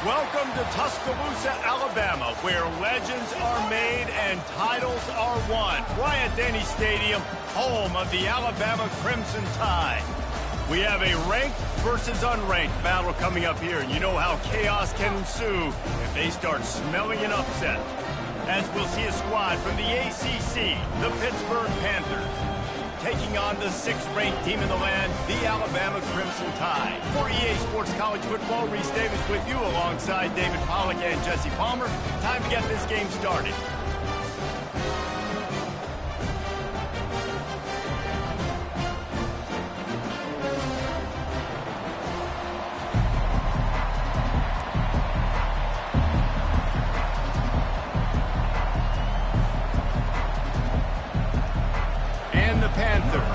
Welcome to Tuscaloosa, Alabama, where legends are made and titles are won. Bryant-Denny Stadium, home of the Alabama Crimson Tide. We have a ranked versus unranked battle coming up here, and you know how chaos can ensue if they start smelling an upset. As we'll see a squad from the ACC, the Pittsburgh Panthers, taking on the 6th-ranked team in the land, the Alabama Crimson Tide. For EA Sports College Football, Reese Davis with you alongside David Pollack and Jesse Palmer. Time to get this game started.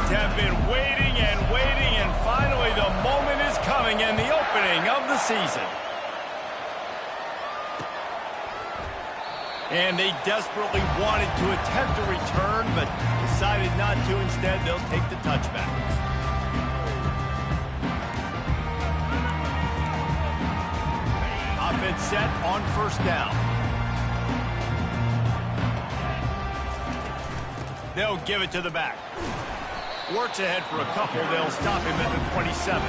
Have been waiting and finally the moment is coming and the opening of the season. And they desperately wanted to attempt a return, but decided not to. Instead, they'll take the touchback. Offense set on first down. They'll give it to the back. Works ahead for a couple. They'll stop him at the 27.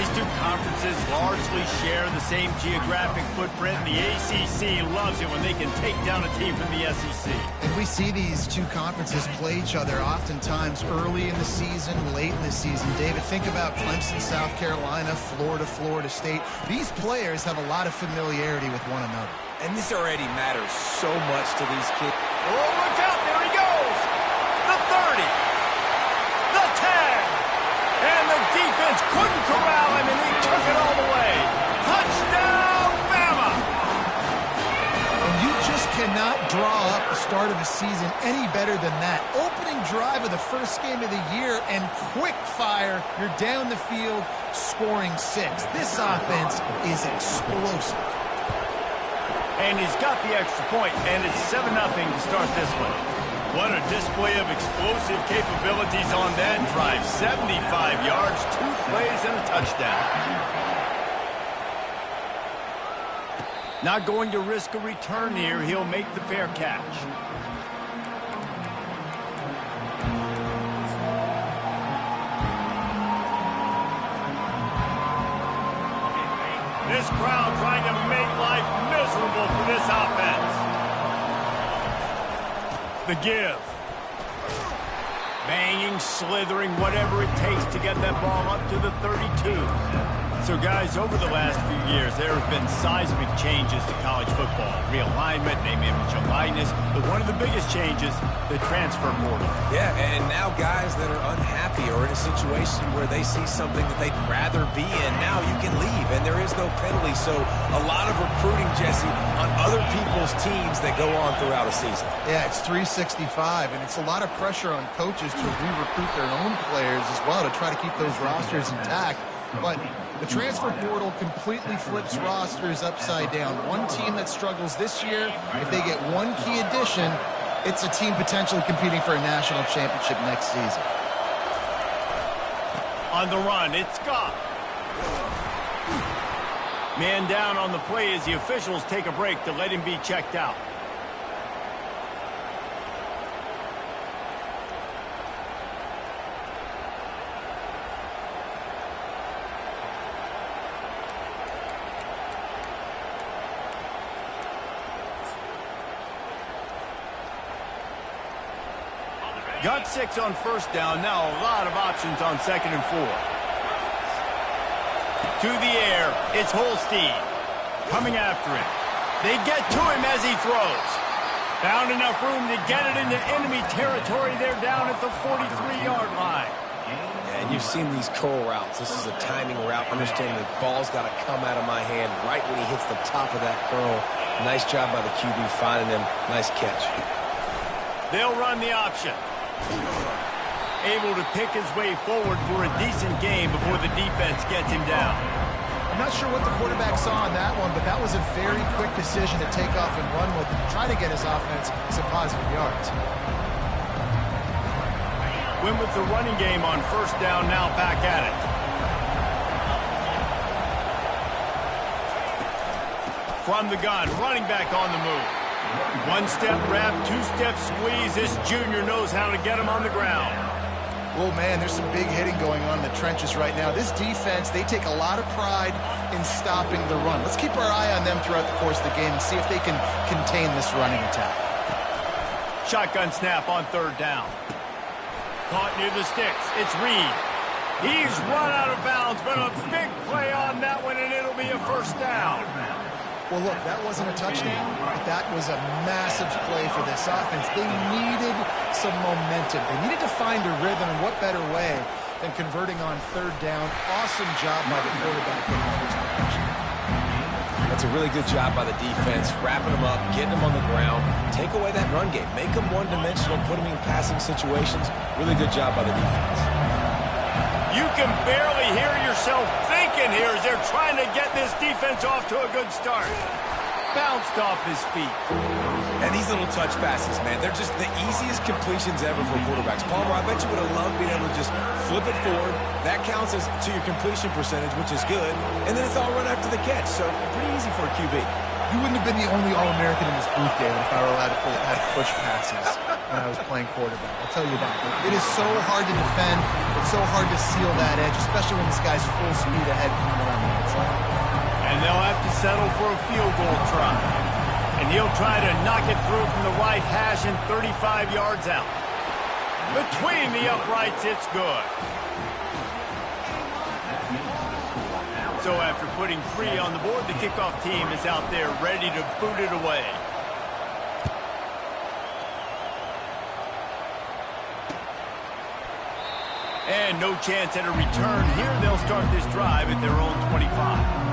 These two conferences largely share the same geographic footprint. The ACC loves it when they can take down a team from the SEC. And we see these two conferences play each other oftentimes early in the season, late in the season. David, think about Clemson, South Carolina, Florida, Florida State. These players have a lot of familiarity with one another. And this already matters so much to these kids. Oh, look out. There he goes. The 30. The 10, and the defense couldn't corral him, and he took it all the way. Touchdown, Bama! And you just cannot draw up the start of a season any better than that. Opening drive of the first game of the year, and quick fire, you're down the field, scoring 6. This offense is explosive. And he's got the extra point, and it's 7-0 to start this one. What a display of explosive capabilities on that drive. 75 yards, 2 plays, and a touchdown. Not going to risk a return here. He'll make the fair catch. This crowd trying to make life miserable for this offense. The give. Banging, slithering, whatever it takes to get that ball up to the 32. So, guys, over the last few years, there have been seismic changes to college football. Realignment, name, image, and likeness. But one of the biggest changes, the transfer portal. Yeah, and now guys that are unhappy or in a situation where they see something that they'd rather be in, now you can leave, and there is no penalty. So a lot of recruiting, Jesse, on other people's teams that go on throughout a season. Yeah, it's 365, and it's a lot of pressure on coaches to re-recruit their own players as well to try to keep those rosters intact. But the transfer portal completely flips rosters upside down. One team that struggles this year, if they get one key addition, it's a team potentially competing for a national championship next season. On the run, it's Scott. Man down on the play as the officials take a break to let him be checked out. Got 6 on first down. Now a lot of options on 2nd and 4. To the air. It's Holstein. Coming after it. They get to him as he throws. Found enough room to get it into enemy territory. They're down at the 43-yard line. Yeah, and you've seen these curl routes. This is a timing route. Understanding the ball's got to come out of my hand right when he hits the top of that curl. Nice job by the QB finding him. Nice catch. They'll run the option. Able to pick his way forward for a decent game before the defense gets him down. I'm not sure what the quarterback saw on that one, but that was a very quick decision to take off and run with and try to get his offense some positive yards. Win with the running game on first down, now back at it. From the gun, running back on the move. One-step wrap, two-step squeeze. This junior knows how to get him on the ground. Oh, man, there's some big hitting going on in the trenches right now. This defense, they take a lot of pride in stopping the run. Let's keep our eye on them throughout the course of the game and see if they can contain this running attack. Shotgun snap on third down. Caught near the sticks. It's Reed. He's run out of bounds, but a big play on that one, and it'll be a first down. Well, look, that wasn't a touchdown, but that was a massive play for this offense. They needed some momentum. They needed to find a rhythm, and what better way than converting on third down. Awesome job by the quarterback in the first possession. That's a really good job by the defense, wrapping them up, getting them on the ground, take away that run game, make them one-dimensional, put them in passing situations. Really good job by the defense. You can barely hear yourself thinking here as they're trying to get this defense off to a good start. Bounced off his feet. And these little touch passes, man, they're just the easiest completions ever for quarterbacks. Palmer, I bet you would have loved being able to just flip it forward. That counts as to your completion percentage, which is good. And then it's all run after the catch, so pretty easy for a QB. You wouldn't have been the only All-American in this booth, David, if I were allowed to have push passes when I was playing quarterback. I'll tell you that. It is so hard to defend. It's so hard to seal that edge, especially when this guy's full speed ahead coming around the outside. And they'll have to settle for a field goal try. And he'll try to knock it through from the right hash and 35 yards out. Between the uprights, it's good. So after putting 3 on the board, the kickoff team is out there ready to boot it away. And no chance at a return here. They'll start this drive at their own 25.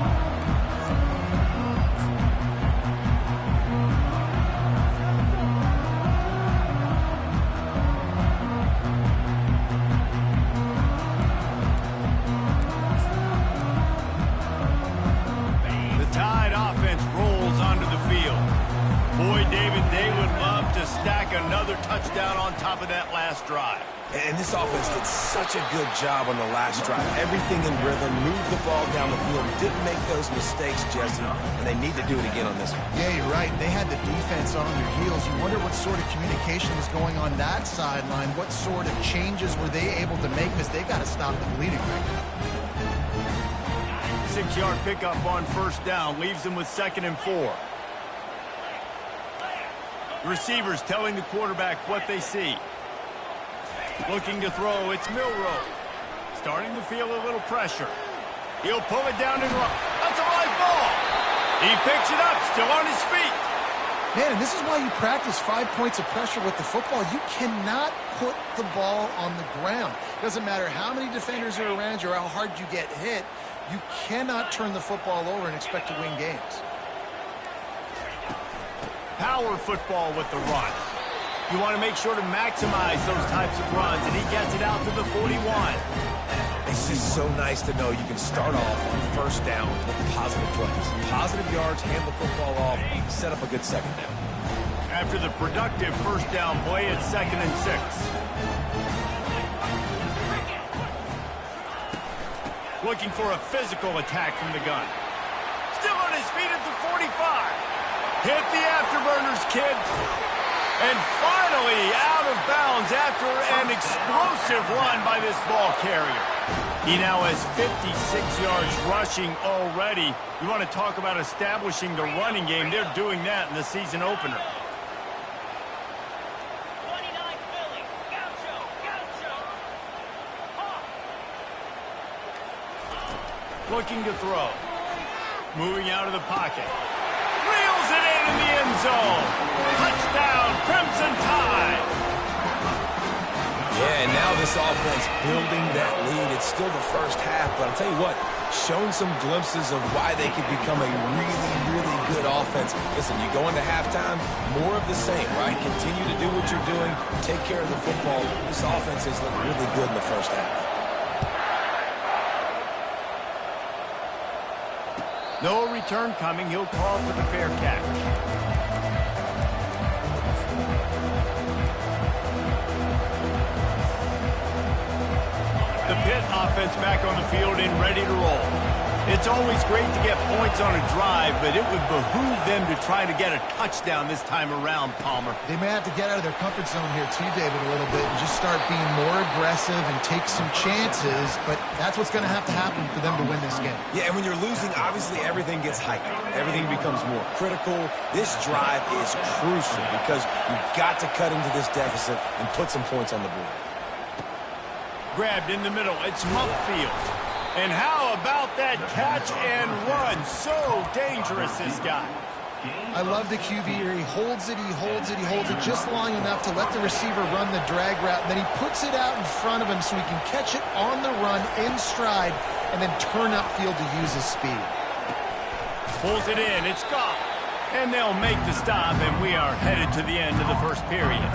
Another touchdown on top of that last drive. And this offense did such a good job on the last drive. Everything in rhythm, moved the ball down the field, didn't make those mistakes, Jesse, and they need to do it again on this one. Yeah, you're right. They had the defense on their heels. You wonder what sort of communication was going on that sideline. What sort of changes were they able to make, because they got to stop the bleeding right now. 6-yard pickup on first down leaves them with 2nd and 4. Receivers telling the quarterback what they see. Looking to throw, it's Milroe. Starting to feel a little pressure. He'll pull it down and run. That's a live ball. He picks it up, still on his feet. Man, and this is why you practice 5 points of pressure with the football. You cannot put the ball on the ground. Doesn't matter how many defenders are around you or how hard you get hit. You cannot turn the football over and expect to win games. Power football with the run. You want to make sure to maximize those types of runs, and he gets it out to the 41. It's just so nice to know you can start off on first down with positive plays. Positive yards, hand the football off, set up a good second down. After the productive first down play, it's 2nd and 6. Looking for a physical attack from the gun. Still on his feet at the 45. Hit the afterburners, kid. And finally out of bounds after an explosive run by this ball carrier. He now has 56 yards rushing already. You want to talk about establishing the running game. They're doing that in the season opener. Looking to throw. Moving out of the pocket. Reels it in the end zone. Touchdown, Crimson Tide. Yeah, and now this offense building that lead. It's still the first half, but I'll tell you what, shown some glimpses of why they could become a really, really good offense. Listen, you go into halftime, more of the same, right? Continue to do what you're doing, take care of the football. This offense has looked really good in the first half. No return coming. He'll call for the fair catch. The Pitt offense back on the field and ready to roll. It's always great to get points on a drive, but it would behoove them to try to get a touchdown this time around, Palmer. They may have to get out of their comfort zone here too, David, a little bit and just start being more aggressive and take some chances, but that's what's going to happen for them to win this game. Yeah, and when you're losing, obviously everything gets heightened. Everything becomes more critical. This drive is crucial because you've got to cut into this deficit and put some points on the board. Grabbed in the middle. It's Mumpfield. And how about that catch and run? So dangerous, this guy. I love the QB here. He holds it just long enough to let the receiver run the drag route. And then he puts it out in front of him so he can catch it on the run in stride and then turn upfield to use his speed. Pulls it in. It's gone. And they'll make the stop, and we are headed to the end of the first period.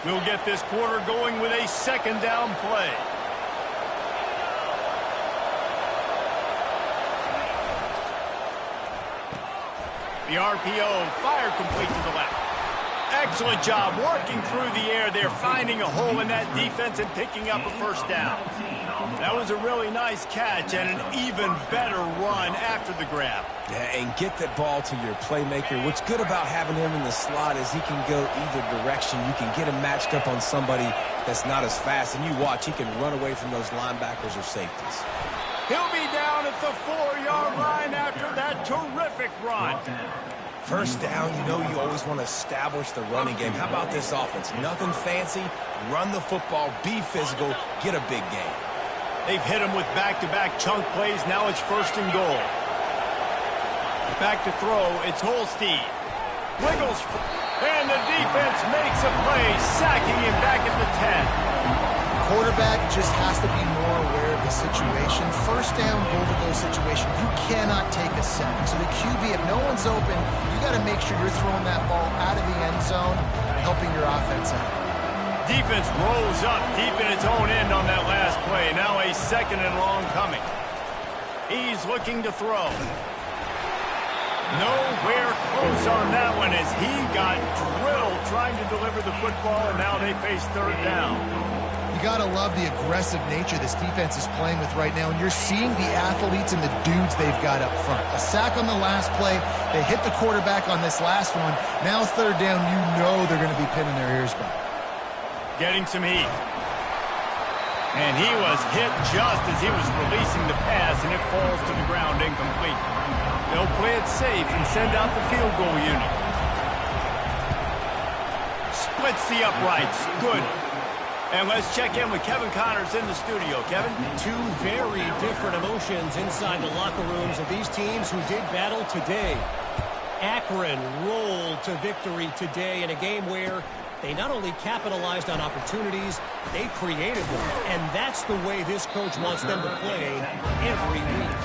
We'll get this quarter going with a second down play. The RPO, fire complete to the left. Excellent job working through the air there, finding a hole in that defense and picking up a first down. That was a really nice catch and an even better run after the grab. Yeah, and get that ball to your playmaker. What's good about having him in the slot is he can go either direction. You can get him matched up on somebody that's not as fast, and you watch, he can run away from those linebackers or safeties. He'll be down at the 4-yard line after that terrific run. First down, you know you always want to establish the running game. How about this offense? Nothing fancy. Run the football, be physical, get a big game. They've hit him with back-to-back chunk plays. Now it's first and goal. Back to throw. It's Holstein. Wiggles. And the defense makes a play, sacking him back at the 10. Quarterback just has to be more aware of the situation. First down, goal-to-go situation. You cannot take a sack. So the QB, if no one's open, you got to make sure you're throwing that ball out of the end zone, helping your offense out. Defense rolls up deep in its own end on that last play. Now a second and long coming. He's looking to throw. Nowhere close on that one as he got drilled trying to deliver the football, and now they face third down. You got to love the aggressive nature this defense is playing with right now, and you're seeing the athletes and the dudes they've got up front. A sack on the last play. They hit the quarterback on this last one. Now third down, you know they're going to be pinning their ears back. Getting some heat. And he was hit just as he was releasing the pass, and it falls to the ground incomplete. They'll play it safe and send out the field goal unit. Splits the uprights. Good. And let's check in with Kevin Connors in the studio. Kevin? Two very different emotions inside the locker rooms of these teams who did battle today. Akron rolled to victory today in a game where they not only capitalized on opportunities, they created them. And that's the way this coach wants them to play every week.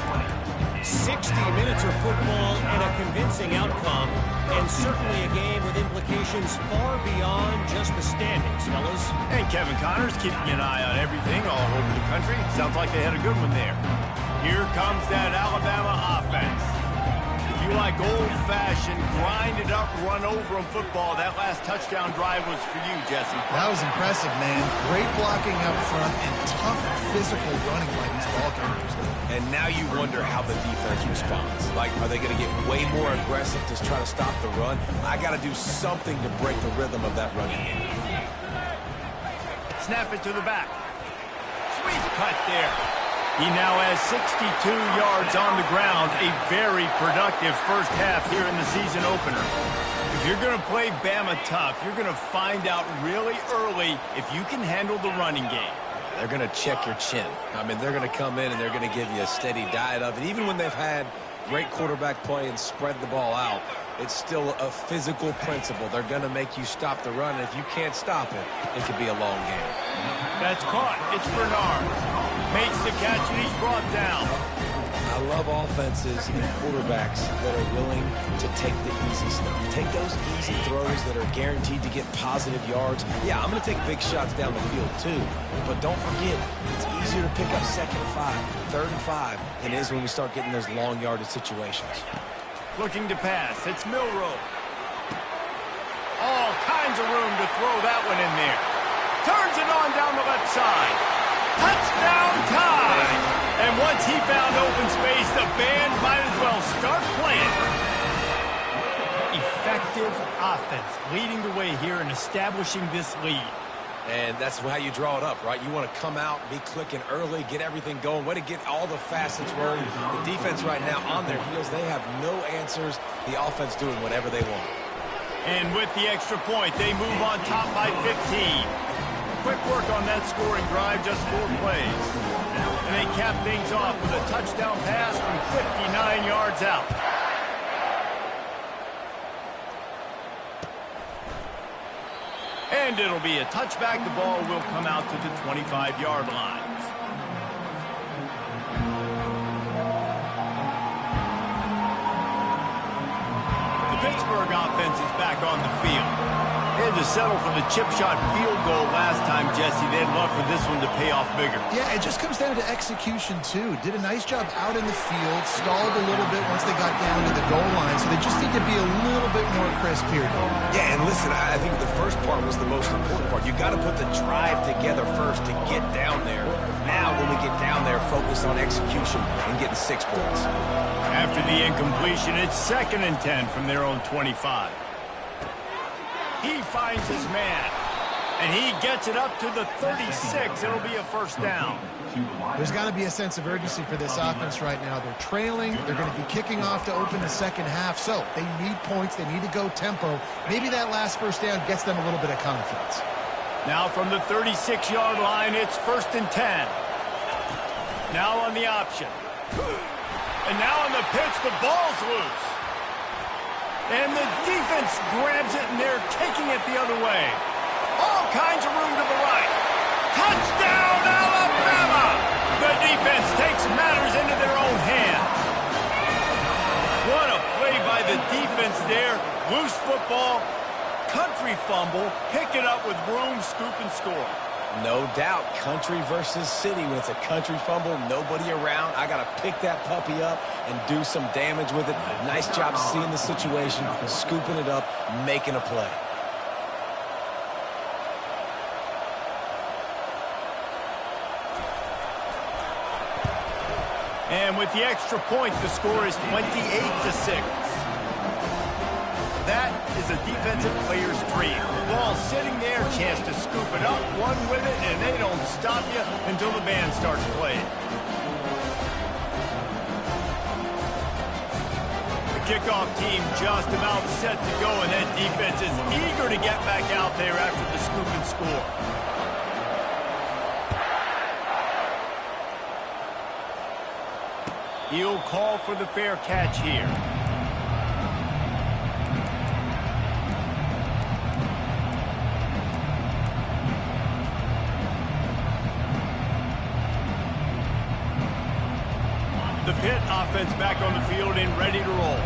60 minutes of football and a convincing outcome, and certainly a game with implications far beyond just the standings, fellas. And Kevin Connors keeping an eye on everything all over the country. Sounds like they had a good one there. Here comes that Alabama offense. If you like old-fashioned, grind-it-up, run-over-'em football, that last touchdown drive was for you, Jesse. That was impressive, man. Great blocking up front and tough physical running by these ball carriers. And now you wonder how the defense responds. Like, are they going to get way more aggressive to try to stop the run? I got to do something to break the rhythm of that running game. Snap it to the back. Sweet cut there. He now has 62 yards on the ground. A very productive first half here in the season opener. If you're going to play Bama tough, you're going to find out really early if you can handle the running game. They're going to check your chin. I mean, they're going to come in and they're going to give you a steady diet of it. Even when they've had great quarterback play and spread the ball out, it's still a physical principle. They're going to make you stop the run. And if you can't stop it, it could be a long game. That's caught. It's Bernard. Makes the catch and he's brought down. I love offenses and quarterbacks that are willing to take the easy stuff. Take those easy throws that are guaranteed to get positive yards. Yeah, I'm going to take big shots down the field too, but don't forget, it's easier to pick up 2nd and 5, 3rd and 5, and is when we start getting those long yardage situations. Looking to pass. It's Milroe. All kinds of room to throw that one in there. Turns it on down the left side. Touchdown time! And once he found open space, the band might as well start playing. Effective offense leading the way here and establishing this lead. And that's how you draw it up, right? You want to come out, be clicking early, get everything going, way to get all the facets rolling. The defense right now on their heels, they have no answers. The offense doing whatever they want. And with the extra point, they move on top by 15. Quick work on that scoring drive, just 4 plays. And they cap things off with a touchdown pass from 59 yards out. And it'll be a touchback. The ball will come out to the 25-yard line. The Pittsburgh offense is back on the field. They had to settle for the chip shot field goal last time, Jesse. They'd love for this one to pay off bigger. Yeah, it just comes down to execution, too. Did a nice job out in the field, stalled a little bit once they got down to the goal line, so they just need to be a little bit more crisp here. Yeah, and listen, I think the first part was the most important part. You got to put the drive together first to get down there. Now, when we get down there, focus on execution and getting 6 points. After the incompletion, it's 2nd and 10 from their own 25. He finds his man, and he gets it up to the 36. It'll be a first down. There's got to be a sense of urgency for this offense right now. They're trailing. They're going to be kicking off to open the second half, so they need points. They need to go tempo. Maybe that last first down gets them a little bit of confidence. Now from the 36-yard line, it's 1st and 10. Now on the option. And now on the pitch, the ball's loose. And the defense grabs it, and they're taking it the other way. All kinds of room to the right. Touchdown, Alabama! The defense takes matters into their own hands. What a play by the defense there. Loose football, country fumble, pick it up with room, scoop, and score. No doubt, country versus city. When it's a country fumble, nobody around, I got to pick that puppy up and do some damage with it. Nice job seeing the situation, scooping it up, making a play. And with the extra point, the score is 28-6. That is a defensive player's dream. Ball sitting there, chance to scoop it up, one with it, and they don't stop you until the band starts playing. The kickoff team just about set to go, and that defense is eager to get back out there after the scoop and score. He'll call for the fair catch here. The Pitt offense back on the field and ready to roll.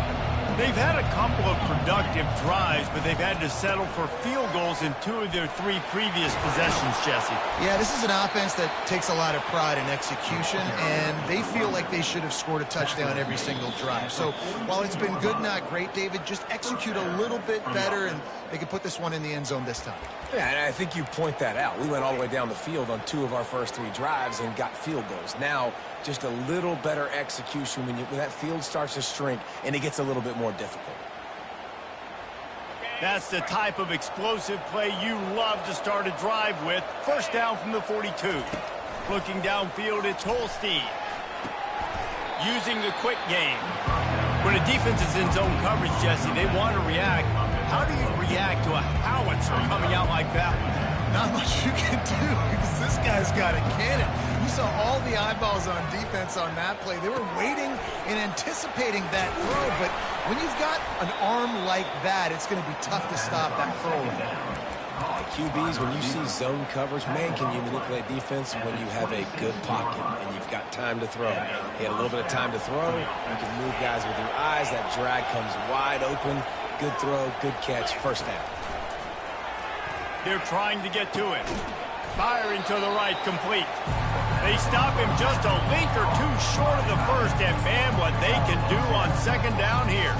They've had a couple of productive drives, but they've had to settle for field goals in 2 of their 3 previous possessions, Jesse. Yeah, this is an offense that takes a lot of pride in execution, and they feel like they should have scored a touchdown every single drive. So while it's been good, not great, David, just execute a little bit better, and they can put this one in the end zone this time. Yeah, and I think you point that out. We went all the way down the field on 2 of our first 3 drives and got field goals. Now, just a little better execution when that field starts to shrink and it gets a little bit more difficult. That's the type of explosive play you love to start a drive with. First down from the 42. Looking downfield, it's Holstein. Using the quick game. When a defense is in zone coverage, Jesse, they want to react. How do you react to a howitzer coming out like that? Not much you can do because this guy's got a cannon. You saw all the eyeballs on defense on that play. They were waiting and anticipating that throw, but when you've got an arm like that, it's going to be tough to stop that throw. QBs, when you see zone coverage, man, can you manipulate defense when you have a good pocket and you've got time to throw. He had a little bit of time to throw. You can move guys with your eyes. That drag comes wide open. Good throw, good catch, first down. They're trying to get to it. Firing to the right, complete. They stop him just a link or two short of the first, and man, what they can do on second down here.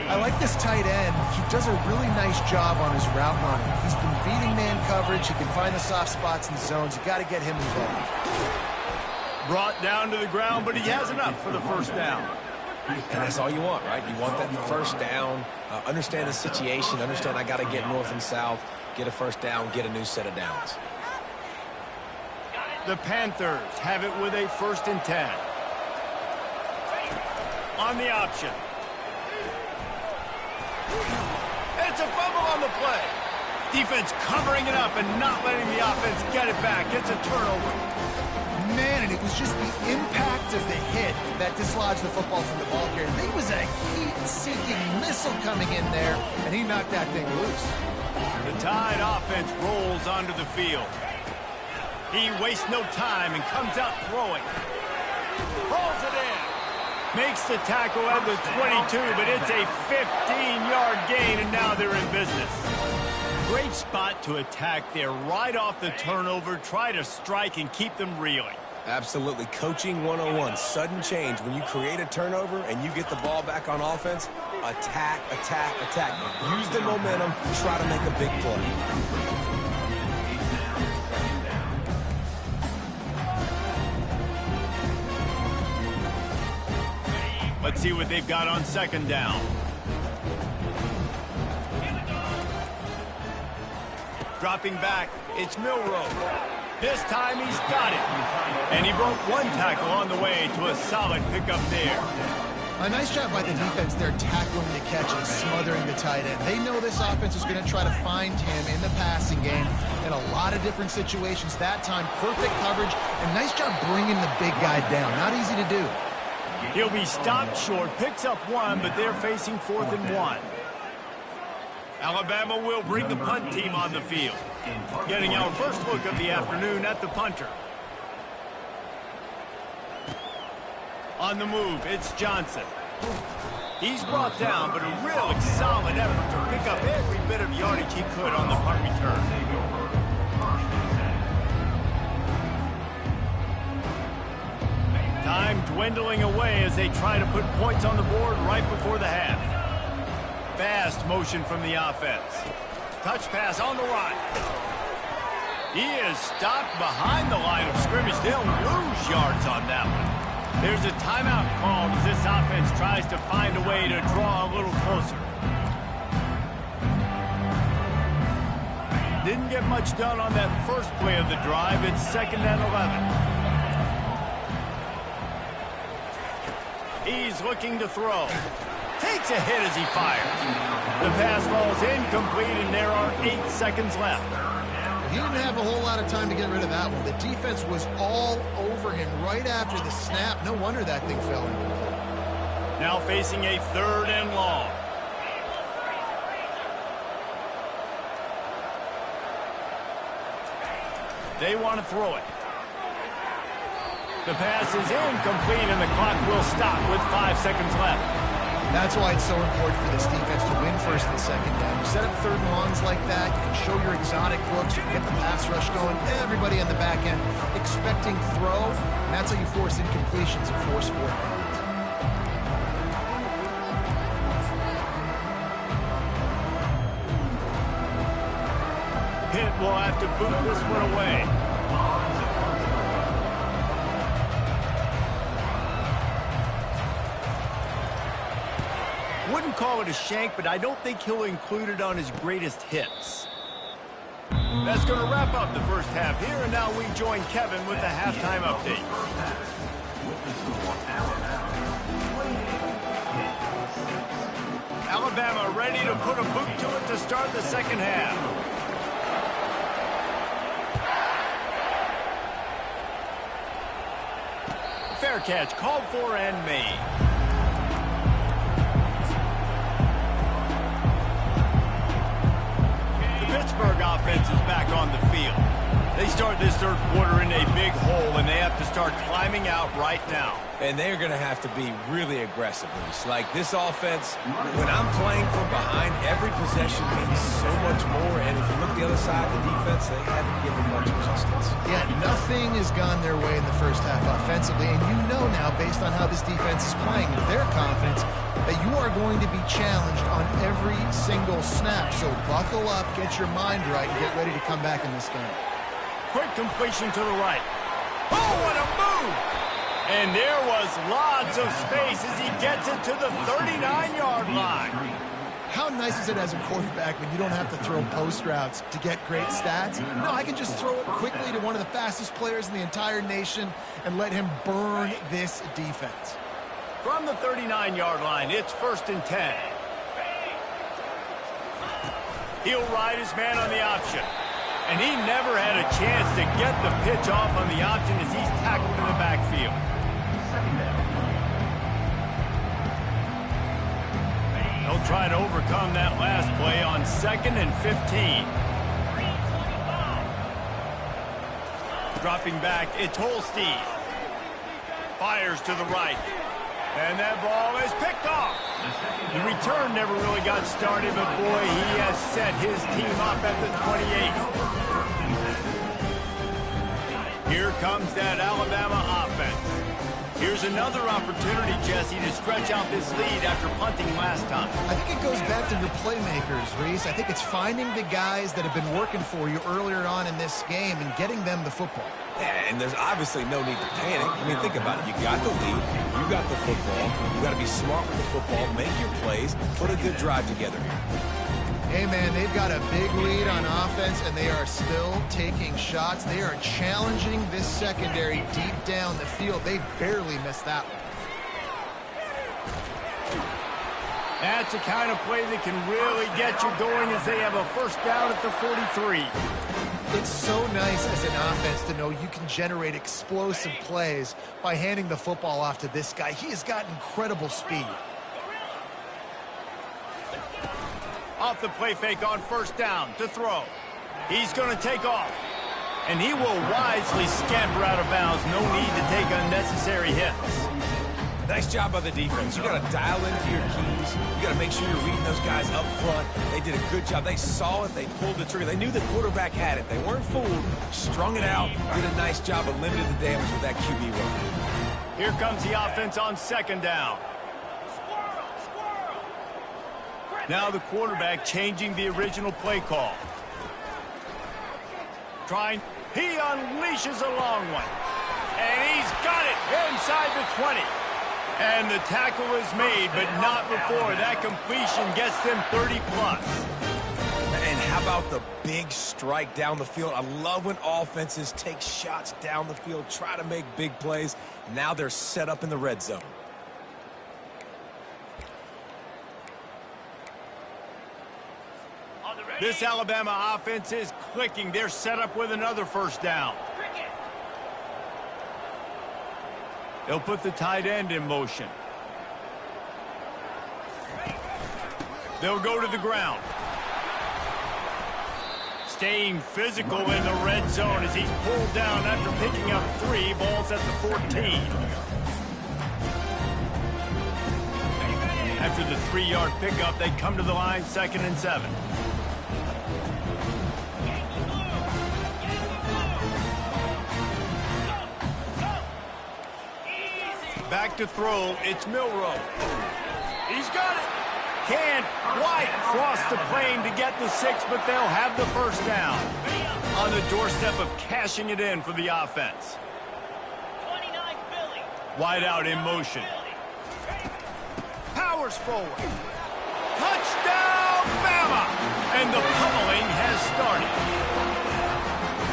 I like this tight end. He does a really nice job on his route running. He's been beating man coverage. He can find the soft spots in the zones. You got to get him involved. Brought down to the ground, but he has enough for the first down. And that's all you want, right? You want that first down, understand the situation, understand I got to get north and south, get a first down, get a new set of downs. The Panthers have it with a 1st and 10. On the option. It's a fumble on the play. Defense covering it up and not letting the offense get it back. It's a turnover. Man, and it was just the impact of the hit that dislodged the football from the ball carrier. There was a heat-seeking missile coming in there, and he knocked that thing loose. The Tide offense rolls onto the field. He wastes no time and comes out throwing. Pulls it in. Makes the tackle at the 22, but it's a 15-yard gain, and now they're in business. Great spot to attack there right off the turnover. Try to strike and keep them reeling. Absolutely. Coaching 101. Sudden change. When you create a turnover and you get the ball back on offense, attack, attack, attack. Use the momentum. Try to make a big play. Let's see what they've got on second down. Dropping back, it's Milrow. This time he's got it. And he broke one tackle on the way to a solid pickup there. A nice job by the defense there tackling the catches, smothering the tight end. They know this offense is going to try to find him in the passing game in a lot of different situations. That time, perfect coverage, and nice job bringing the big guy down. Not easy to do. He'll be stopped short, picks up one, but they're facing 4th and 1. Alabama will bring the punt team on the field. Getting our first look of the afternoon at the punter. On the move, it's Johnson. He's brought down, but a real solid effort to pick up every bit of yardage he could on the punt return. Time dwindling away as they try to put points on the board right before the half. Fast motion from the offense. Touch pass on the run. He is stopped behind the line of scrimmage. They'll lose yards on that one. There's a timeout called as this offense tries to find a way to draw a little closer. Didn't get much done on that first play of the drive. It's 2nd and 11. He's looking to throw. Takes a hit as he fires. The pass falls incomplete, and there are 8 seconds left. He didn't have a whole lot of time to get rid of that one. The defense was all over him right after the snap. No wonder that thing fell incomplete. Now facing a 3rd and long. They want to throw it. The pass is incomplete, and the clock will stop with 5 seconds left. That's why it's so important for this defense to win 1st and 2nd down. You set up 3rd and longs like that, you can show your exotic looks, you can get the pass rush going, everybody on the back end expecting throw, and that's how you force incompletions and force 4th downs. Pitt will have to boot this one away. Wouldn't call it a shank, but I don't think he'll include it on his greatest hits. That's going to wrap up the first half here, and now we join Kevin with the halftime update. Alabama ready to put a boot to it to start the second half. Fair catch called for and made. Pittsburgh offense is back on the field. They start this third quarter in a big hole, and they have to start climbing out right now. And they're going to have to be really aggressive. It's like this offense, when I'm playing from behind, every possession means so much more. And if you look the other side, the defense, they haven't given much resistance. Yeah, nothing has gone their way in the first half offensively. And you know now, based on how this defense is playing, with their confidence, that you are going to be challenged on every single snap. So buckle up, get your mind right, and get ready to come back in this game. Quick completion to the right. Oh, what a move! And there was lots of space as he gets it to the 39-yard line. How nice is it as a quarterback when you don't have to throw post routes to get great stats? No, I can just throw it quickly to one of the fastest players in the entire nation and let him burn this defense. From the 39-yard line, it's 1st and 10. He'll ride his man on the option. And he never had a chance to get the pitch off on the option as he's tackled in the backfield. He'll try to overcome that last play on 2nd and 15. Dropping back, it's Holstein. Fires to the right. And that ball is picked off. The return never really got started, but boy, he has set his team up at the 28. Here comes that Alabama offense. Here's another opportunity, Jesse, to stretch out this lead after punting last time. I think it goes back to your playmakers, Reese. I think it's finding the guys that have been working for you earlier on in this game and getting them the football. Yeah, and there's obviously no need to panic. I mean, think about it. You got the lead. You got the football. You got to be smart with the football, make your plays, put a good drive together here. Hey, man, they've got a big lead on offense, and they are still taking shots. They are challenging this secondary deep down the field. They barely missed that one. That's the kind of play that can really get you going as they have a 1st down at the 43. It's so nice as an offense to know you can generate explosive plays by handing the football off to this guy. He has got incredible speed. Off the play fake on 1st down to throw. He's going to take off. And he will wisely scamper out of bounds. No need to take unnecessary hits. Nice job by the defense. You got to dial into your keys. You got to make sure you're reading those guys up front. They did a good job. They saw it. They pulled the trigger. They knew the quarterback had it. They weren't fooled. Strung it out. Did a nice job of limiting the damage with that QB run. Here comes the offense on 2nd down. Now the quarterback changing the original play call. He unleashes a long one. And he's got it inside the 20. And the tackle is made, but not before. That completion gets them 30-plus. And how about the big strike down the field? I love when offenses take shots down the field, try to make big plays. Now they're set up in the red zone. This Alabama offense is clicking. They're set up with another 1st down. They'll put the tight end in motion. They'll go to the ground. Staying physical in the red zone as he's pulled down after picking up 3 balls at the 14. After the 3-yard pickup, they come to the line 2nd and 7. Back to throw, it's Milroe. He's got it. Can't quite cross the plane to get the 6, but they'll have the 1st down. On the doorstep of cashing it in for the offense. Wide out in motion. Powers forward. Touchdown, Bama! And the pummeling has started.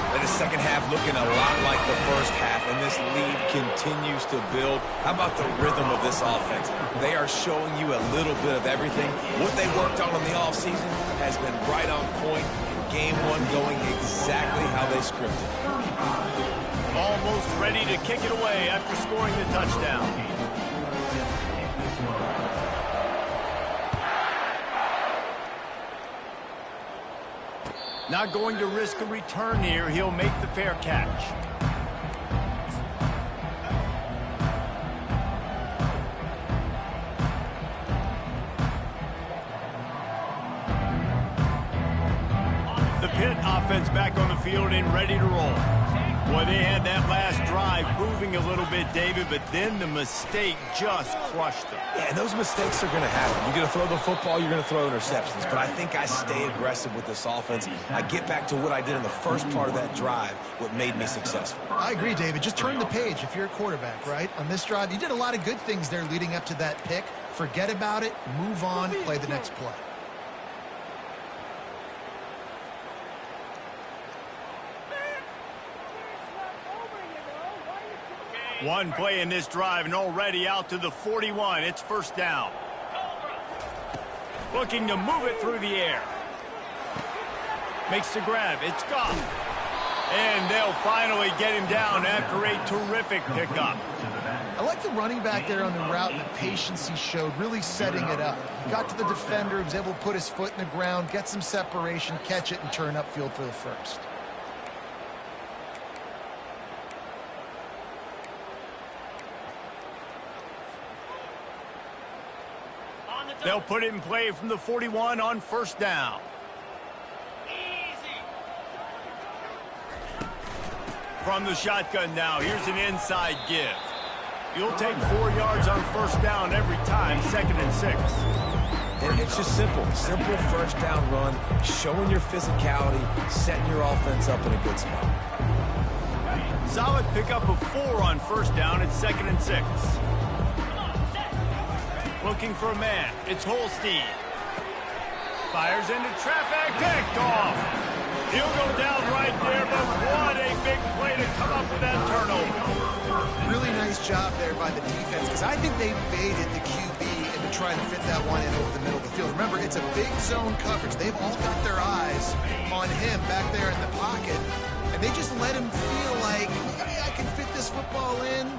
And the second half looking a lot like the first half, and this lead continues to build. How about the rhythm of this offense? They are showing you a little bit of everything. What they worked on in the offseason has been right on point, and game 1 going exactly how they scripted. Almost ready to kick it away after scoring the touchdown. Not going to risk a return here. He'll make the fair catch. The Pitt offense back on the field and ready to roll. Boy, they had that last drive moving a little bit, David, but then the mistake just crushed them. Yeah, and those mistakes are going to happen. You're going to throw the football, you're going to throw interceptions. But I think I stay aggressive with this offense. I get back to what I did in the first part of that drive, what made me successful. I agree, David. Just turn the page if you're a quarterback, right? On this drive, you did a lot of good things there leading up to that pick. Forget about it, move on, play the next play. One play in this drive and already out to the 41. It's first down. Looking to move it through the air. Makes the grab. It's gone. And they'll finally get him down after a terrific pickup. I like the running back there on the route and the patience he showed, really setting it up. He got to the defender, was able to put his foot in the ground, get some separation, catch it, and turn upfield for the first. They'll put it in play from the 41 on first down. From the shotgun now, here's an inside give. You'll take 4 yards on first down every time, 2nd and 6. And it's just simple first down run, showing your physicality, setting your offense up in a good spot. Solid pickup of 4 on first down. It's 2nd and 6. Looking for a man. It's Holstein. Fires into traffic. Picked off. He'll go down right there, but what a big play to come up with that turnover. Really nice job there by the defense, because I think they baited the QB into trying to fit that one in over the middle of the field. Remember, it's a big zone coverage. They've all got their eyes on him back there in the pocket, and they just let him feel like, hey, I can fit this football in.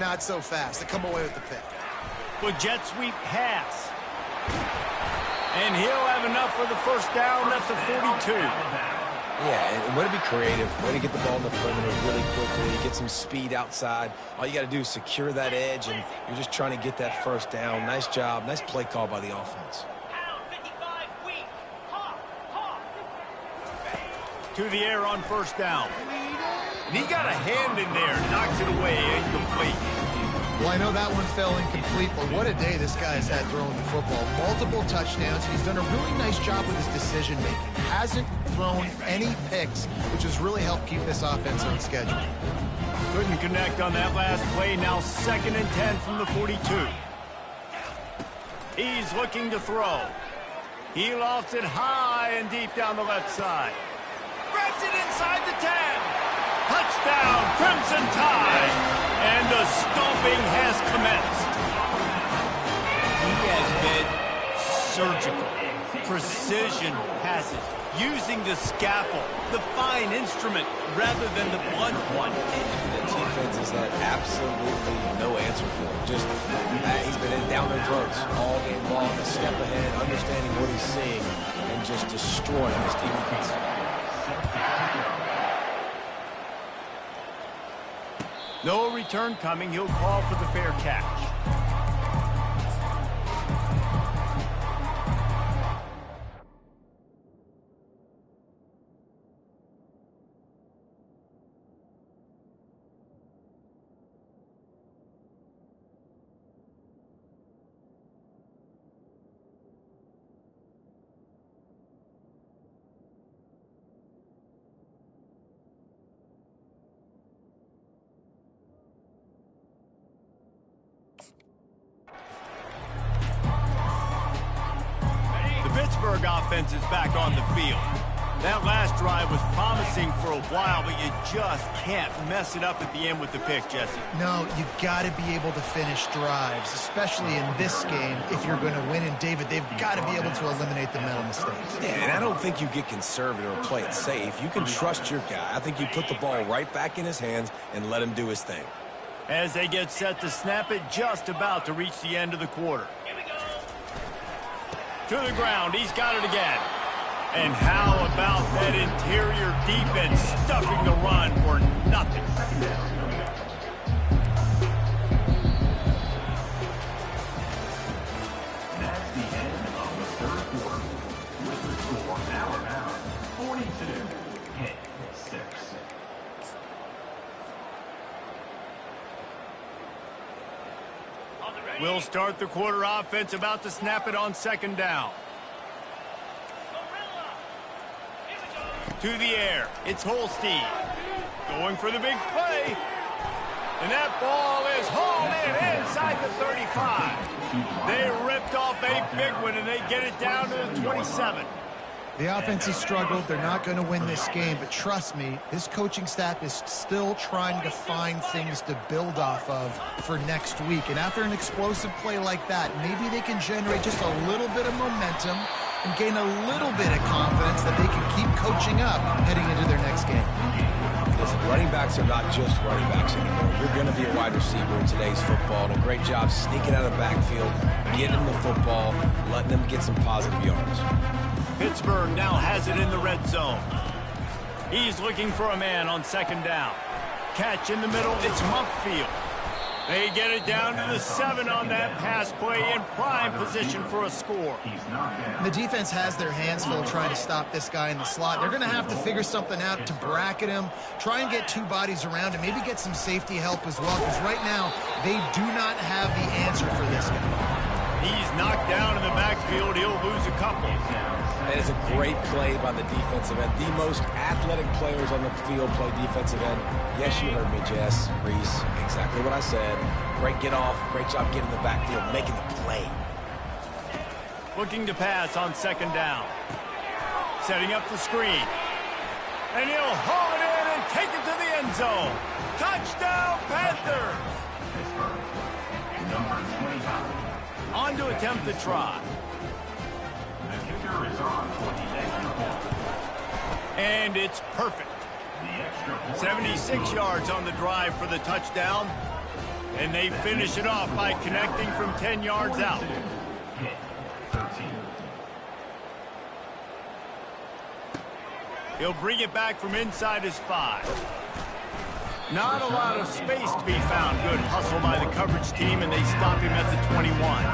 Not so fast. They come away with the pick. With jet sweep pass. And he'll have enough for the first down at the 42. Yeah, and way to be creative, way to get the ball in the perimeter really quickly, get some speed outside. All you got to do is secure that edge, and you're just trying to get that first down. Nice job, nice play call by the offense. To the air on first down. And he got a hand in there, knocks it away, incomplete. Well, I know that one fell incomplete, but what a day this guy's had throwing the football. Multiple touchdowns. He's done a really nice job with his decision-making. Hasn't thrown any picks, which has really helped keep this offense on schedule. Couldn't connect on that last play. Now 2nd and 10 from the 42. He's looking to throw. He lofts it high and deep down the left side. Grabs it inside the 10. Touchdown, Crimson Tide. And the stomping has commenced. He has been surgical. Precision passes. Using the scalpel, the fine instrument, rather than the blunt one. The defense has had absolutely no answer for him. Just, he's been down their throats all game long, a step ahead, understanding what he's seeing, and just destroying this defense. No return coming. He'll call for the fair catch. Pittsburgh offense is back on the field. That last drive was promising for a while, but you just can't mess it up at the end with the pick, Jesse. No, you've got to be able to finish drives, especially in this game if you're going to win. And, David, they've got to be able to eliminate the mental mistakes. Yeah, and I don't think you get conservative or play it safe. You can trust your guy. I think you put the ball right back in his hands and let him do his thing. As they get set to snap it, just about to reach the end of the quarter. To the ground. He's got it again. And how about that interior defense stuffing the run for nothing? That's the end of the third quarter. With the score, Alabama 42, Pitt 6. We'll start the quarter offense, about to snap it on second down. To the air, it's Holstein. Going for the big play. And that ball is hauled in inside the 35. They ripped off a big one, and they get it down to the 27. The offense has struggled. They're not going to win this game, but trust me, his coaching staff is still trying to find things to build off of for next week. And after an explosive play like that, maybe they can generate just a little bit of momentum and gain a little bit of confidence that they can keep coaching up heading into their next game. Listen, running backs are not just running backs anymore. You're going to be a wide receiver in today's football. And a great job sneaking out of the backfield, getting them the football, letting them get some positive yards. Pittsburgh now has it in the red zone. He's looking for a man on second down. Catch in the middle, it's Mumpfield. They get it down to the 7 on that pass play, in prime position for a score. The defense has their hands full trying to stop this guy in the slot. They're going to have to figure something out to bracket him, try and get 2 bodies around him, maybe get some safety help as well, because right now they do not have the answer for this guy. He's knocked down in the backfield. He'll lose a couple. That is a great play by the defensive end. The most athletic players on the field play defensive end. Yes, you heard me, Jess, Reese. Exactly what I said. Great get off. Great job getting in the backfield, making the play. Looking to pass on second down. Setting up the screen. And he'll haul it in and take it to the end zone. Touchdown, Panthers! Number 25. On to attempt the try. The kicker is on for the extra point. And it's perfect. The extra point. 76 yards on the drive for the touchdown. And they finish it off by connecting from 10 yards out. Pitt 13. He'll bring it back from inside his 5. Not a lot of space to be found. Good hustle by the coverage team, and they stop him at the 21.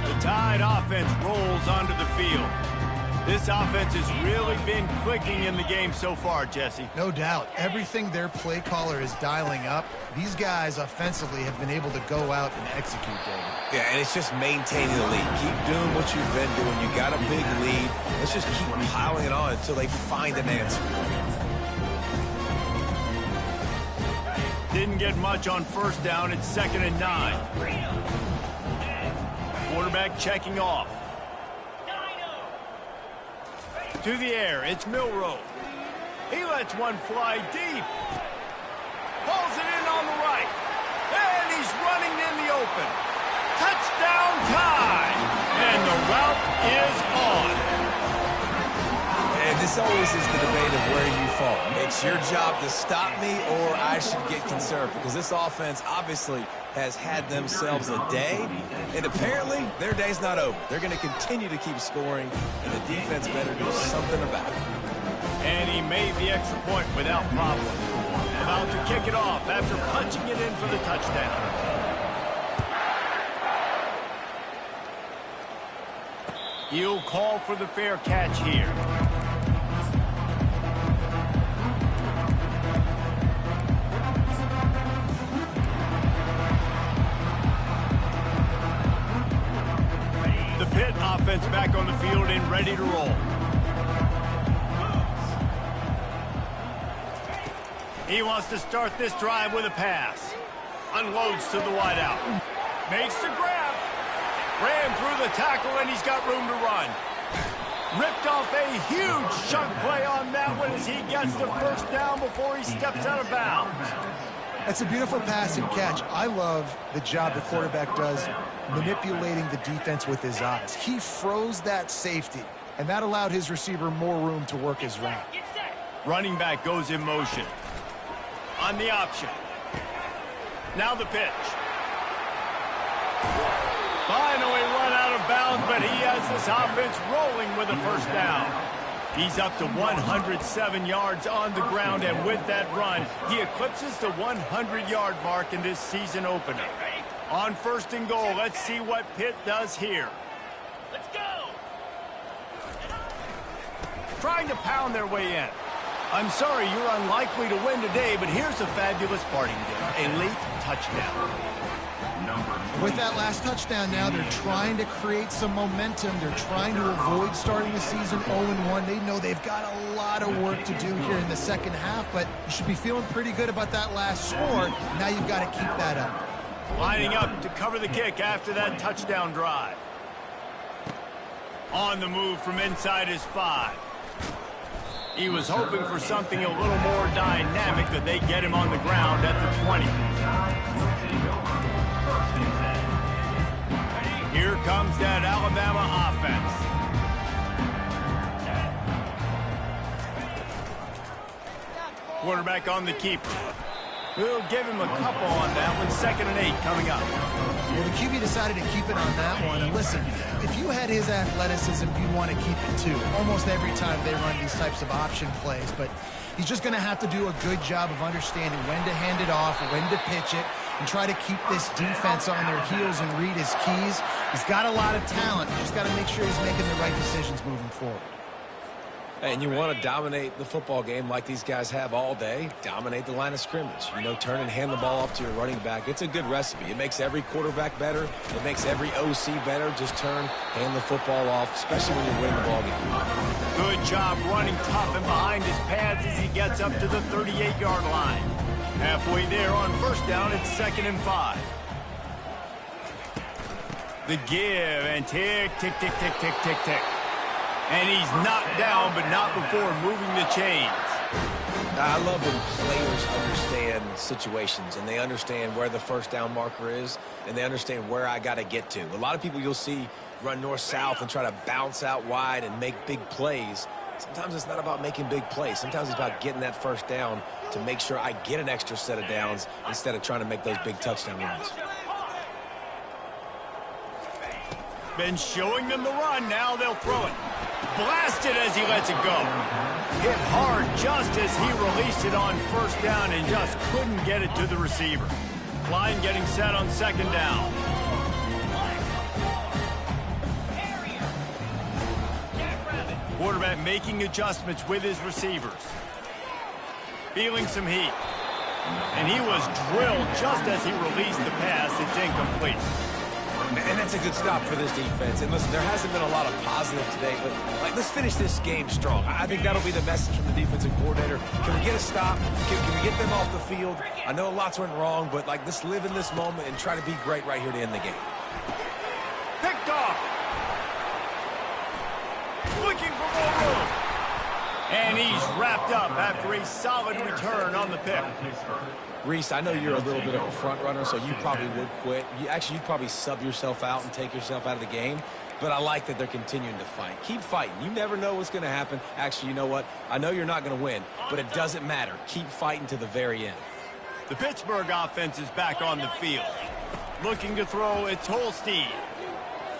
The Tide offense rolls onto the field. This offense has really been clicking in the game so far, Jesse. No doubt. Everything their play caller is dialing up, these guys offensively have been able to go out and execute, David. Yeah, and it's just maintaining the lead. Keep doing what you've been doing. You got a big lead. Let's just keep piling it on until they find an answer. Didn't get much on first down. It's 2nd and 9. Quarterback checking off. To the air, it's Milroe. He lets one fly deep. Pulls it in on the right. And he's running in the open. Touchdown Tide! And the route is on. And this always is the debate of where you fall. It's your job to stop me, or I should get concerned, because this offense obviously has had themselves a day, and apparently their day's not over. They're going to continue to keep scoring, and the defense better do something about it. And he made the extra point without problem. About to kick it off after punching it in for the touchdown. He'll call for the fair catch here. The Pitt offense back on the field and ready to roll. He wants to start this drive with a pass. Unloads to the wideout. Makes the grab. Ran through the tackle, and he's got room to run. Ripped off a huge chunk play on that one as he gets the first down before he steps out of bounds. That's a beautiful pass and catch. I love the job the quarterback does manipulating the defense with his eyes. He froze that safety, and that allowed his receiver more room to work his route. Running back goes in motion. On the option. Now the pitch. Finally run out of bounds, but he has this offense rolling with a first down. He's up to 107 yards on the ground, and with that run, he eclipses the 100-yard mark in this season opener. On first and goal, let's see what Pitt does here. Let's go! Trying to pound their way in. I'm sorry you're unlikely to win today, but here's a fabulous parting gift, a late touchdown. With that last touchdown now, they're trying to create some momentum. They're trying to avoid starting the season 0-1. They know they've got a lot of work to do here in the second half, but you should be feeling pretty good about that last score. Now you've got to keep that up. Lining up to cover the kick after that touchdown drive. On the move from inside his 5. He was hoping for something a little more dynamic, but they get him on the ground at the 20. Here comes that Alabama offense. Quarterback on the keeper. We'll give him a couple on that one. 2nd and 8 coming up. Well, the QB decided to keep it on that one. And listen, if you had his athleticism, you'd want to keep it too. Almost every time they run these types of option plays. But he's just going to have to do a good job of understanding when to hand it off, when to pitch it, and try to keep this defense on their heels and read his keys. He's got a lot of talent. You just got to make sure he's making the right decisions moving forward. And you want to dominate the football game like these guys have all day. Dominate the line of scrimmage. You know, turn and hand the ball off to your running back. It's a good recipe. It makes every quarterback better. It makes every OC better. Just turn, hand the football off, especially when you're winning the ball game. Good job running tough and behind his pads as he gets up to the 38-yard line. Halfway there on first down, it's 2nd and 5. The give and tick, tick, tick, tick, tick, tick, tick. And he's knocked down, but not before moving the chains. I love when players understand situations, and they understand where the first down marker is, and they understand where I got to get to. A lot of people you'll see run north-south and try to bounce out wide and make big plays. Sometimes it's not about making big plays. Sometimes it's about getting that first down to make sure I get an extra set of downs instead of trying to make those big touchdown runs. Been showing them the run. Now they'll throw it. Blasted as he lets it go. Hit hard just as he released it on first down and just couldn't get it to the receiver. Line getting set on 2nd down. Quarterback making adjustments with his receivers. Feeling some heat. And he was drilled just as he released the pass. It's incomplete. And that's a good stop for this defense. And listen, there hasn't been a lot of positive today, but let's finish this game strong. I think that'll be the message from the defensive coordinator. Can we get a stop? Can we get them off the field? I know lots went wrong, but let's live in this moment and try to be great right here to end the game. Picked off. Looking for more room. And he's wrapped up after a solid return on the pick. Reese, I know you're a little bit of a front runner, so you probably would quit. You'd probably sub yourself out and take yourself out of the game. But I like that they're continuing to fight. Keep fighting. You never know what's going to happen. Actually, you know what? I know you're not going to win, but it doesn't matter. Keep fighting to the very end. The Pittsburgh offense is back on the field. Looking to throw, it's Holstein.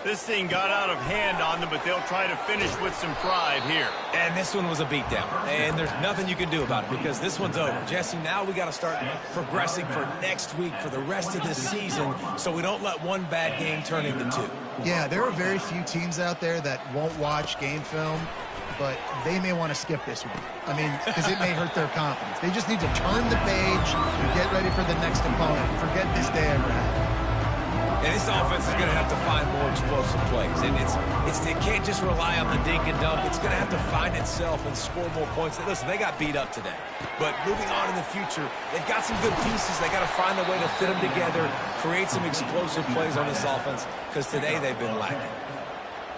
This thing got out of hand on them, but they'll try to finish with some pride here. And this one was a beatdown. And there's nothing you can do about it because this one's over. Jesse, now we got to start progressing for next week, for the rest of this season, so we don't let one bad game turn into two. Yeah, there are very few teams out there that won't watch game film, but they may want to skip this one. I mean, because it may hurt their confidence. They just need to turn the page and get ready for the next opponent. Forget this day ever happened. And this offense is going to have to find more explosive plays. And it can't just rely on the dink and dunk. It's going to have to find itself and score more points. Listen, they got beat up today. But moving on in the future, they've got some good pieces. They got to find a way to fit them together, create some explosive plays on this offense, because today they've been lacking.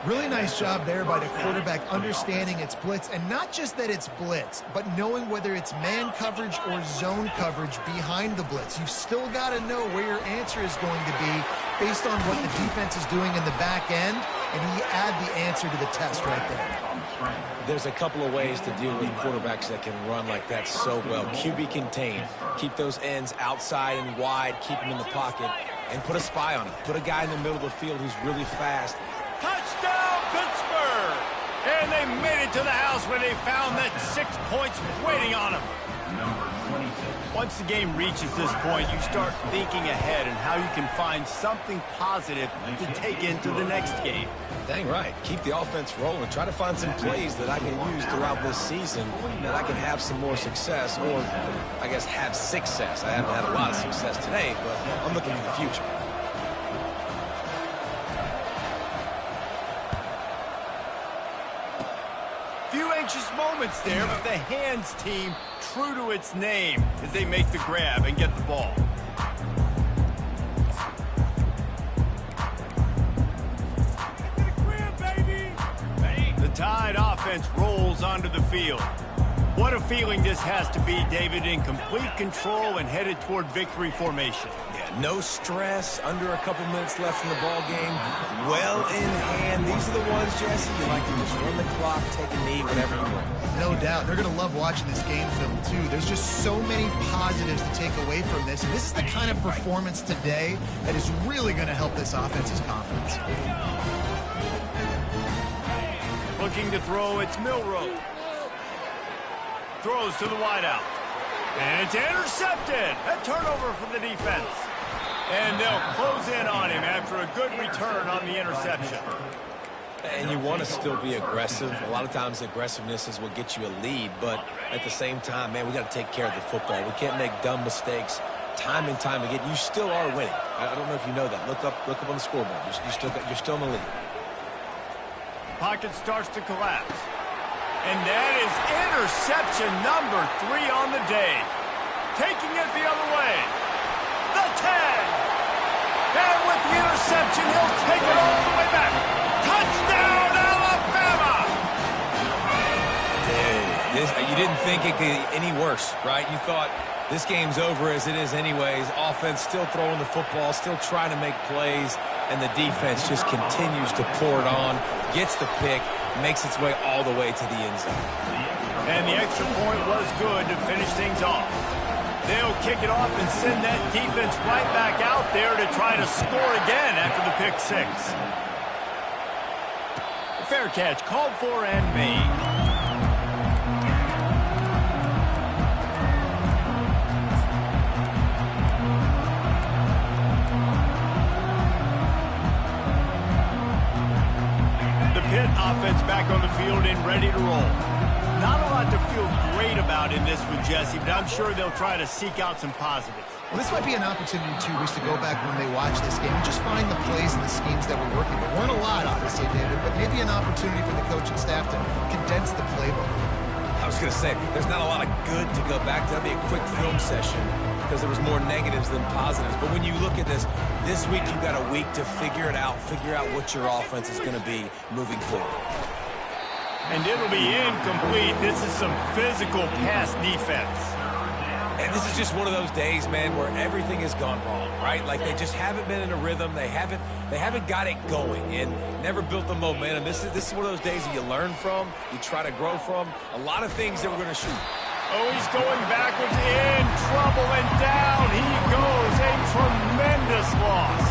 Really nice job there by the quarterback understanding it's blitz, and not just that it's blitz, but knowing whether it's man coverage or zone coverage behind the blitz. You've still got to know where your answer is going to be based on what the defense is doing in the back end, and he had the answer to the test right there. There's a couple of ways to deal with quarterbacks that can run like that so well. QB contain. Keep those ends outside and wide. Keep them in the pocket. And put a spy on it. Put a guy in the middle of the field who's really fast. Touchdown, Pittsburgh! And they made it to the house where they found that 6 points waiting on them. Once the game reaches this point, you start thinking ahead and how you can find something positive to take into the next game. Dang right. Keep the offense rolling. Try to find some plays that I can use throughout this season that I can have some more success, or I guess have success. I haven't had a lot of success today, but I'm looking for the future. Few anxious moments there, but the hands team true to its name as they make the grab and get the ball. The Tide offense rolls onto the field. What a feeling this has to be, David, in complete control and headed toward victory formation. Yeah, no stress, under a couple minutes left in the ball game, well in hand. These are the ones, Jesse, you like to just run the clock, take a knee, whatever you want. No doubt. They're going to love watching this game film, too. There's just so many positives to take away from this. And this is the kind of performance today that is really going to help this offense's confidence. Looking to throw, it's Milroe. Throws to the wideout. And it's intercepted. A turnover for the defense. And they'll close in on him after a good return on the interception. And you want to still be aggressive. A lot of times aggressiveness is what gets you a lead, but at the same time, man, we got to take care of the football. We can't make dumb mistakes time and time again. You still are winning. I don't know if you know that. Look up on the scoreboard. You're still in the lead. Pocket starts to collapse. And that is interception number 3 on the day. Taking it the other way. The 10. And with the interception, he'll take it all the way back. Touchdown, Alabama! You didn't think it could get any worse, right? You thought this game's over as it is anyways. Offense still throwing the football, still trying to make plays, and the defense just continues to pour it on, gets the pick, makes its way all the way to the end zone. And the extra point was good to finish things off. They'll kick it off and send that defense right back out there to try to score again after the pick 6. Fair catch called for and made. Pitt offense back on the field and ready to roll. Not a lot to feel great about in this one, Jesse, but I'm sure they'll try to seek out some positives. Well, this might be an opportunity, too, Reese, to go back when they watch this game and just find the plays and the schemes that were working. There weren't a lot, obviously, David, but maybe an opportunity for the coaching staff to condense the playbook. I was going to say, there's not a lot of good to go back to. That'd be a quick film session because there was more negatives than positives. But when you look at this week you've got a week to figure it out, figure out what your offense is going to be moving forward. And it'll be incomplete. This is some physical pass defense. And this is just one of those days, man, where everything has gone wrong, right? Like they just haven't been in a rhythm. They haven't got it going and never built the momentum. This is one of those days that you learn from, you try to grow from. A lot of things that we're going to shoot. Oh, he's going backwards, in trouble, and down he goes. A tremendous loss.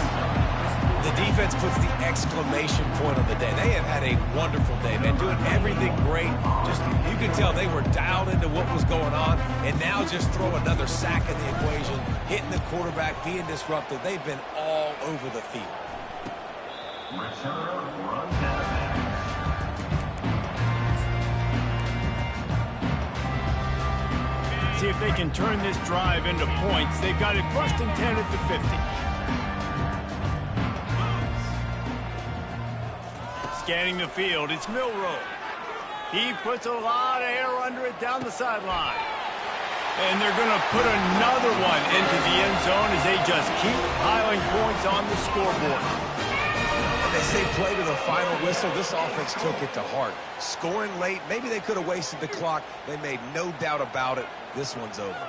The defense puts the exclamation point on the day. They have had a wonderful day, man, doing everything great. Just, you can tell they were dialed into what was going on, and now just throw another sack in the equation, hitting the quarterback, being disruptive. They've been all over the field. See if they can turn this drive into points. They've got it 1st and 10 at the 50. Scanning the field, it's Milroe. He puts a lot of air under it down the sideline. And they're going to put another one into the end zone as they just keep piling points on the scoreboard. They say play to the final whistle. This offense took it to heart. Scoring late, maybe they could have wasted the clock. They made no doubt about it. This one's over.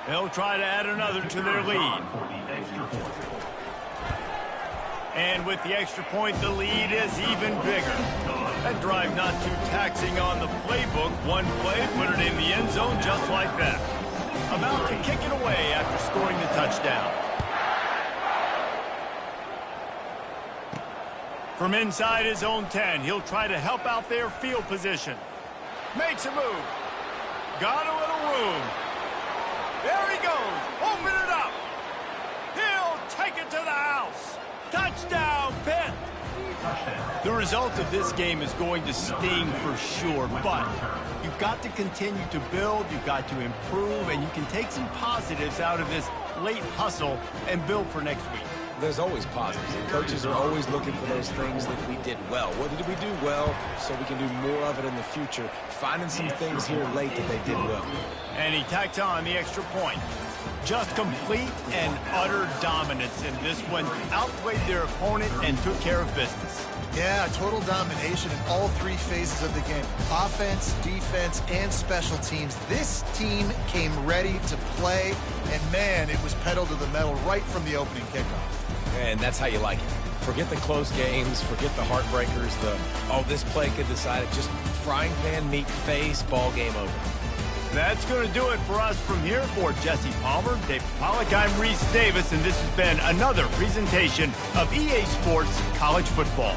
They'll try to add another to their lead. And with the extra point, the lead is even bigger. That drive not too taxing on the playbook. One play, put it in the end zone just like that. About to kick it away after scoring the touchdown. From inside his own 10, he'll try to help out their field position. Makes a move. Got a little room. There he goes. Open it up. He'll take it to the house. Touchdown, Pitt. The result of this game is going to sting for sure, but you've got to continue to build, you've got to improve, and you can take some positives out of this late hustle and build for next week. There's always positives, and coaches are always looking for those things that we did well. What did we do well so we can do more of it in the future? Finding some things here late that they did well. And he tacked on the extra point. Just complete and utter dominance in this one. Outplayed their opponent and took care of business. Yeah, total domination in all three phases of the game. Offense, defense, and special teams. This team came ready to play, and man, it was pedal to the metal right from the opening kickoff. And that's how you like it. Forget the close games, forget the heartbreakers, this play could decide it. Just frying pan meet face, ball game over. That's going to do it for us from here. For Jesse Palmer, David Pollack, I'm Reese Davis, and this has been another presentation of EA Sports College Football.